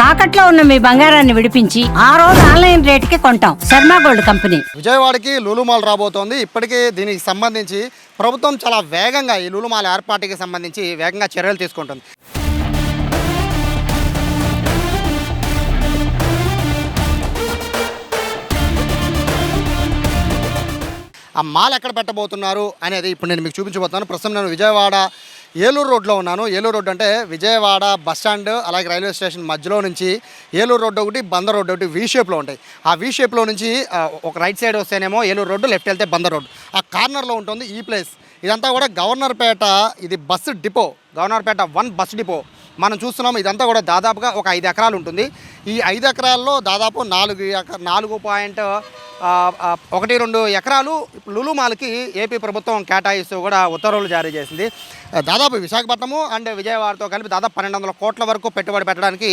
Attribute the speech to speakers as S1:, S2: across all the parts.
S1: తాకట్లో ఉన్న మీ బంగారాన్ని విడిపించి ఆ రోజు ఆన్లైన్ రేటుకి కొంటాం. Sharma gold company.
S2: విజయవాడకి లూలు మాల్ రాబోతోంది. ఇప్పటికే దీనికి సంబంధించి ప్రభుత్వం చాలా వేగంగా ఈ లూలు మాల్ ఏర్పాటుకి సంబంధించి వేగంగా చర్యలు తీసుకుంటుంది. ఆ మాల్ ఎక్కడ పెట్టబోతున్నారు అనేది ఇప్పుడు నేను మీకు చూపించబోతున్నాను. ప్రస్తుతం నేను విజయవాడ ఏలూరు రోడ్లో ఉన్నాను. ఏలూరు రోడ్డు అంటే విజయవాడ బస్ స్టాండ్ అలాగే రైల్వే స్టేషన్ మధ్యలో నుంచి ఏలూరు రోడ్డు ఒకటి, బందర్ రోడ్డు ఒకటి వీ షేప్లో ఉంటాయి. ఆ వీ షేప్లో నుంచి ఒక రైట్ సైడ్ వస్తేనేమో ఏలూరు రోడ్డు, లెఫ్ట్ వెళ్తే బందర్ రోడ్డు. ఆ కార్నర్లో ఉంటుంది ఈ ప్లేస్. ఇదంతా కూడా గవర్నర్పేట, ఇది bus depot, Governorpet 1 bus depot మనం చూస్తున్నాము. ఇదంతా కూడా దాదాపుగా ఒక 5 ఎకరాలు ఉంటుంది. ఈ 5 ఎకరాల్లో దాదాపు 4.12 ఎకరాలు లులు మాల్కి ఏపీ ప్రభుత్వం కేటాయిస్తూ కూడా ఉత్తర్వులు జారీ చేసింది. దాదాపు విశాఖపట్నము అండ్ విజయవాడతో కలిపి దాదాపు 1200 కోట్ల వరకు పెట్టుబడి పెట్టడానికి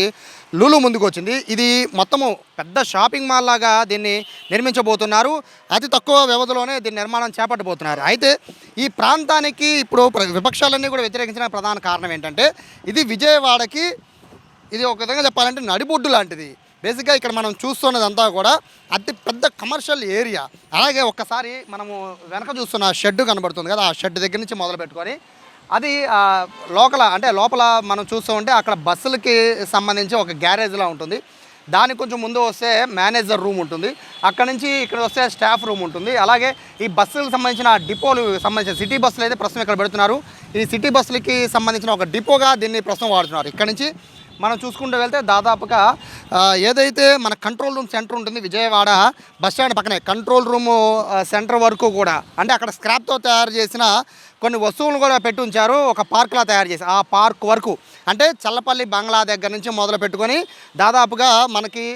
S2: లులు ముందుకు వచ్చింది. ఇది మొత్తము పెద్ద షాపింగ్ మాల్ లాగా దీన్ని నిర్మించబోతున్నారు. అతి తక్కువ వ్యవధిలోనే దీని నిర్మాణం చేపట్టబోతున్నారు. అయితే ఈ ప్రాంతానికి ఇప్పుడు విపక్షాలన్నీ కూడా వ్యతిరేకించిన ప్రధాన కారణం ఏంటంటే ఇది విజయవాడకి ఇది ఒక విధంగా చెప్పాలంటే నడిబొడ్డు లాంటిది. బేసిక్గా ఇక్కడ మనం చూస్తున్నదంతా కూడా అతి పెద్ద కమర్షియల్ ఏరియా. అలాగే ఒక్కసారి మనము వెనక చూస్తున్న షెడ్ కనబడుతుంది కదా, ఆ షెడ్ దగ్గర నుంచి మొదలు పెట్టుకొని అది లోపల మనం చూస్తూ ఉంటే అక్కడ బస్సులకి సంబంధించి ఒక గ్యారేజ్లా ఉంటుంది. దానికి కొంచెం ముందు వస్తే మేనేజర్ రూమ్ ఉంటుంది. అక్కడ నుంచి ఇక్కడ వస్తే స్టాఫ్ రూమ్ ఉంటుంది. అలాగే ఈ బస్సులకు సంబంధించిన డిపోలు సంబంధించిన సిటీ బస్సులు అయితే ప్రస్తుతం ఇక్కడ పెడుతున్నారు. ఈ సిటీ బస్సులకి సంబంధించిన ఒక డిపోగా దీన్ని ప్రస్తుతం వాడుతున్నారు. ఇక్కడ నుంచి మనం చూసుకుంటూ వెళ్తే దాదాపుగా ఏదైతే మన కంట్రోల్ రూమ్ సెంటర్ ఉంటుంది విజయవాడ బస్ స్టాండ్ పక్కనే కంట్రోల్ రూమ్ సెంటర్ వరకు కూడా అంటే అక్కడ స్క్రాప్తో తయారు చేసిన కొన్ని వస్తువులు కూడా పెట్టి ఉంచారు. ఒక పార్క్లా తయారు చేసి ఆ పార్క్ వరకు అంటే చల్లపల్లి బంగ్లా దగ్గర నుంచి మొదలు పెట్టుకొని దాదాపుగా మనకి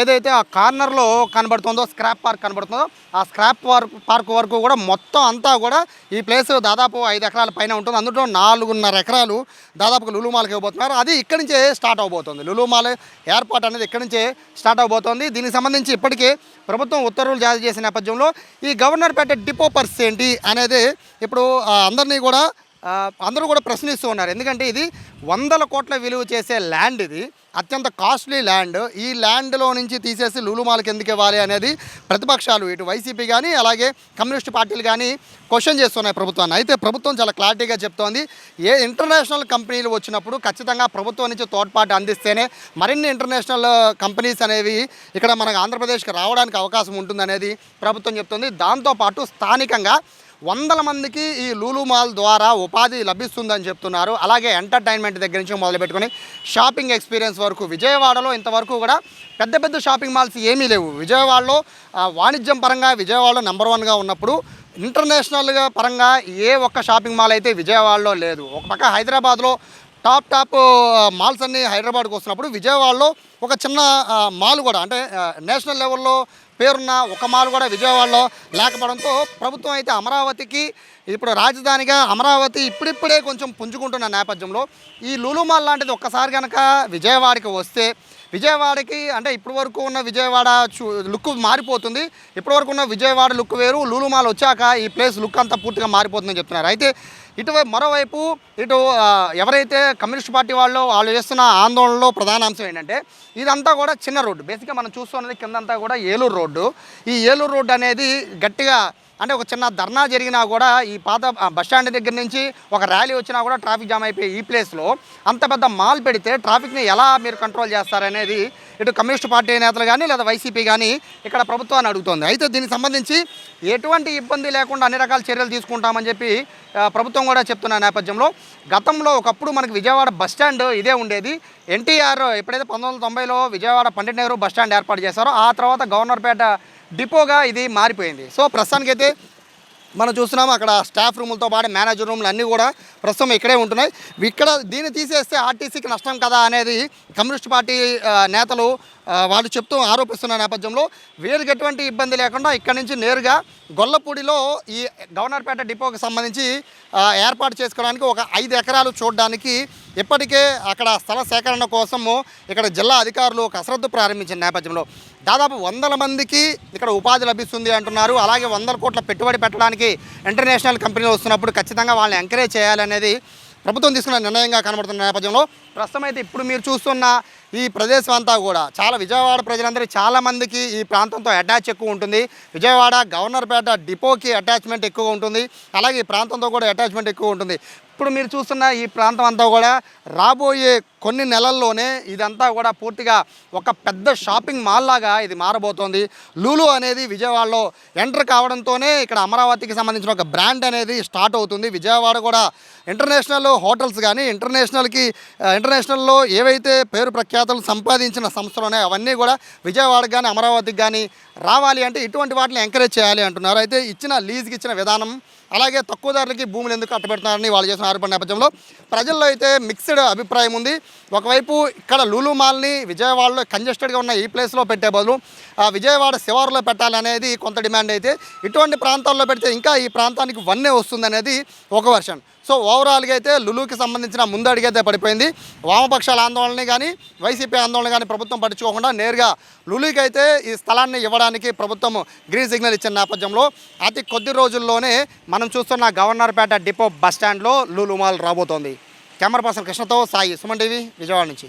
S2: ఏదైతే ఆ కార్నర్లో కనబడుతుందో స్క్రాప్ పార్క్ కనబడుతుందో ఆ స్క్రాప్ పార్క్ వరకు కూడా మొత్తం అంతా కూడా ఈ ప్లేస్ దాదాపు 5 ఎకరాల పైన ఉంటుంది. అందులో 4.5 ఎకరాలు దాదాపుగా లులు మాల్కి ఇవ్వబోతున్నారు. అది ఇక్కడి నుంచే స్టార్ట్ అవబోతుంది. లులు మాల్ ఏర్పాటు అనేది ఇక్కడి నుంచే స్టార్ట్ అవబోతోంది. దీనికి సంబంధించి ఇప్పటికే ప్రభుత్వం ఉత్తర్వులు జారీ చేసిన నేపథ్యంలో ఈ గవర్నర్పేట డిపో పరిస్థితి ఏంటి అనేది ఇప్పుడు అందరూ కూడా ప్రశ్నిస్తూ ఉన్నారు. ఎందుకంటే ఇది 100 కోట్ల విలువ చేసే ల్యాండ్, ఇది అత్యంత కాస్ట్లీ ల్యాండ్. ఈ ల్యాండ్లో నుంచి తీసేసి లులు మాల్కి ఎందుకు ఇవ్వాలి అనేది ప్రతిపక్షాలు ఇటు వైసీపీ కానీ అలాగే కమ్యూనిస్ట్ పార్టీలు కానీ క్వశ్చన్ చేస్తున్నాయి ప్రభుత్వాన్ని. అయితే ప్రభుత్వం చాలా క్లారిటీగా చెప్తోంది, ఇంటర్నేషనల్ కంపెనీలు వచ్చినప్పుడు ఖచ్చితంగా ప్రభుత్వం నుంచి తోడ్పాటు అందిస్తేనే మరిన్ని ఇంటర్నేషనల్ కంపెనీస్ అనేవి ఇక్కడ మనకు ఆంధ్రప్రదేశ్కి రావడానికి అవకాశం ఉంటుందనేది ప్రభుత్వం చెప్తుంది. దాంతోపాటు స్థానికంగా 100 మందికి ఈ లులు మాల్ ద్వారా ఉపాధి లభిస్తుందని చెప్తున్నారు. అలాగే ఎంటర్టైన్మెంట్ దగ్గర నుంచి మొదలు పెట్టుకొని షాపింగ్ ఎక్స్పీరియన్స్ వరకు విజయవాడలో ఇంతవరకు కూడా పెద్ద షాపింగ్ మాల్స్ ఏమీ లేవు. విజయవాడలో వాణిజ్యం పరంగా విజయవాడలో నెంబర్ 1గా ఉన్నప్పుడు ఇంటర్నేషనల్గా పరంగా ఏ ఒక్క షాపింగ్ మాల్ అయితే విజయవాడలో లేదు. ఒక పక్క హైదరాబాద్లో టాప్ మాల్స్ అన్నీ హైదరాబాద్కి వస్తున్నప్పుడు విజయవాడలో ఒక చిన్న మాల్ కూడా అంటే నేషనల్ లెవెల్లో పేరున్న ఒక మాల్ కూడా విజయవాడలో లేకపోవడంతో ప్రభుత్వం అయితే అమరావతికి ఇప్పుడు రాజధానిగా అమరావతి ఇప్పుడిప్పుడే కొంచెం పుంజుకుంటున్న నేపథ్యంలో ఈ లులు మాల్ లాంటిది ఒక్కసారి కనుక విజయవాడకి వస్తే విజయవాడకి అంటే ఇప్పటి వరకు ఉన్న విజయవాడ లుక్ మారిపోతుంది. ఇప్పటివరకు ఉన్న విజయవాడ లుక్ వేరు, లులు మాల్ వచ్చాక ఈ ప్లేస్ లుక్ అంతా పూర్తిగా మారిపోతుందని చెప్తున్నారు. అయితే మరోవైపు ఎవరైతే కమ్యూనిస్ట్ పార్టీ వాళ్ళు చేస్తున్న ఆందోళనలో ప్రధాన అంశం ఏంటంటే ఇదంతా కూడా చిన్న రోడ్డు. బేసిక్గా మనం చూస్తున్నది కిందంతా కూడా ఏలూరు రోడ్డు. ఈ ఏలూరు రోడ్డు అనేది గట్టిగా అంటే ఒక చిన్న ధర్నా జరిగినా కూడా ఈ పాత బస్టాండ్ దగ్గర నుంచి ఒక ర్యాలీ వచ్చినా కూడా ట్రాఫిక్ జామ్ అయిపోయి ఈ ప్లేస్లో అంత పెద్ద మాల్ పెడితే ట్రాఫిక్ని ఎలా మీరు కంట్రోల్ చేస్తారనేది ఇటు కమ్యూనిస్ట్ పార్టీ నేతలు కానీ లేదా వైసీపీ కానీ ఇక్కడ ప్రభుత్వాన్ని అడుగుతోంది. అయితే దీనికి సంబంధించి ఎటువంటి ఇబ్బంది లేకుండా అన్ని రకాల చర్యలు తీసుకుంటామని చెప్పి ప్రభుత్వం కూడా చెప్తున్న నేపథ్యంలో గతంలో ఒకప్పుడు మనకి విజయవాడ బస్టాండ్ ఇదే ఉండేది. ఎన్టీఆర్ ఎప్పుడైతే 1990లో విజయవాడ పండిట్ నెహ్రూ బస్టాండ్ ఏర్పాటు చేశారో ఆ తర్వాత గవర్నర్పేట డిపోగా ఇది మారిపోయింది. సో ప్రస్తుతానికైతే మనం చూస్తున్నాము అక్కడ స్టాఫ్ రూములతో పాటు మేనేజర్ రూములు అన్నీ కూడా ప్రస్తుతం ఇక్కడే ఉంటున్నాయి. ఇక్కడ దీన్ని తీసేస్తే ఆర్టీసీకి నష్టం కదా అనేది కమ్యూనిస్ట్ పార్టీ నేతలు వాళ్ళు చెప్తూ ఆరోపిస్తున్న నేపథ్యంలో వీరికి ఎటువంటి ఇబ్బంది లేకుండా ఇక్కడ నుంచి నేరుగా గొల్లపూడిలో ఈ గవర్నర్పేట డిపోకి సంబంధించి ఏర్పాటు చేసుకోవడానికి ఒక 5 ఎకరాలు చూడడానికి ఇప్పటికే అక్కడ స్థల సేకరణ కోసము ఇక్కడ జిల్లా అధికారులు కసరత్తు ప్రారంభించిన నేపథ్యంలో దాదాపు 100 మందికి ఇక్కడ ఉపాధి లభిస్తుంది అంటున్నారు. అలాగే 100 కోట్ల పెట్టుబడి పెట్టడానికి ఇంటర్నేషనల్ కంపెనీలు వస్తున్నప్పుడు ఖచ్చితంగా వాళ్ళని ఎంకరేజ్ చేయాలనేది ప్రభుత్వం తీసుకున్న నిర్ణయంగా కనబడుతున్న నేపథ్యంలో ప్రస్తుతం అయితే ఇప్పుడు మీరు చూస్తున్న ఈ ప్రదేశం అంతా కూడా చాలా విజయవాడ ప్రజలందరికీ చాలామందికి ఈ ప్రాంతంతో అటాచ్ ఎక్కువ ఉంటుంది. విజయవాడ గవర్నర్పేట డిపోకి అటాచ్మెంట్ ఎక్కువ ఉంటుంది. అలాగే ఈ ప్రాంతంతో కూడా అటాచ్మెంట్ ఎక్కువ ఉంటుంది. ఇప్పుడు మీరు చూస్తున్న ఈ ప్రాంతం అంతా కూడా రాబోయే కొన్ని నెలల్లోనే ఇదంతా కూడా పూర్తిగా ఒక పెద్ద షాపింగ్ మాల్ లాగా ఇది మారబోతోంది. లూలు అనేది విజయవాడలో ఎంటర్ కావడంతోనే ఇక్కడ అమరావతికి సంబంధించిన ఒక బ్రాండ్ అనేది స్టార్ట్ అవుతుంది. విజయవాడ కూడా ఇంటర్నేషనల్ హోటల్స్ కానీ ఇంటర్నేషనల్లో ఏవైతే పేరు ప్రఖ్యాతలు సంపాదించిన సంస్థలు ఉన్నాయో అవన్నీ కూడా విజయవాడకి కానీ అమరావతికి కానీ రావాలి అంటే ఇటువంటి వాటిని ఎంకరేజ్ చేయాలి అంటున్నారు. అయితే ఇచ్చిన లీజ్కి ఇచ్చిన విధానం అలాగే తక్కువ ధరలకి భూములు ఎందుకు కట్టబెడుతున్నారని వాళ్ళు చేసిన ఆరోపణ నేపథ్యంలో ప్రజల్లో అయితే మిక్స్డ్ అభిప్రాయం ఉంది. ఒకవైపు ఇక్కడ లూలు మాల్ని విజయవాడలో కంజెస్టెడ్గా ఉన్న ఈ ప్లేస్లో పెట్టే బదులు విజయవాడ శివారులో పెట్టాలనేది కొంత డిమాండ్ అయితే, ఇటువంటి ప్రాంతాల్లో పెడితే ఇంకా ఈ ప్రాంతానికి వన్నే వస్తుంది అనేది ఒక వర్షన్. సో ఓవరాల్గా అయితే లులుకి సంబంధించిన ముందడుగైతే పడిపోయింది. వామపక్షాల ఆందోళనని కానీ వైసీపీ ఆందోళన కానీ ప్రభుత్వం పట్టించుకోకుండా నేరుగా లులుకి అయితే ఈ స్థలాన్ని ఇవ్వడానికి ప్రభుత్వం గ్రీన్ సిగ్నల్ ఇచ్చిన నేపథ్యంలో అతి కొద్ది రోజుల్లోనే మనం చూస్తున్న గవర్నర్పేట డిపో బస్టాండ్లో లూలు మాల్ రాబోతోంది. కెమెరా పర్సన్ కృష్ణతో సాయి, సుమన్ టీవీ, విజయవాడ నుంచి.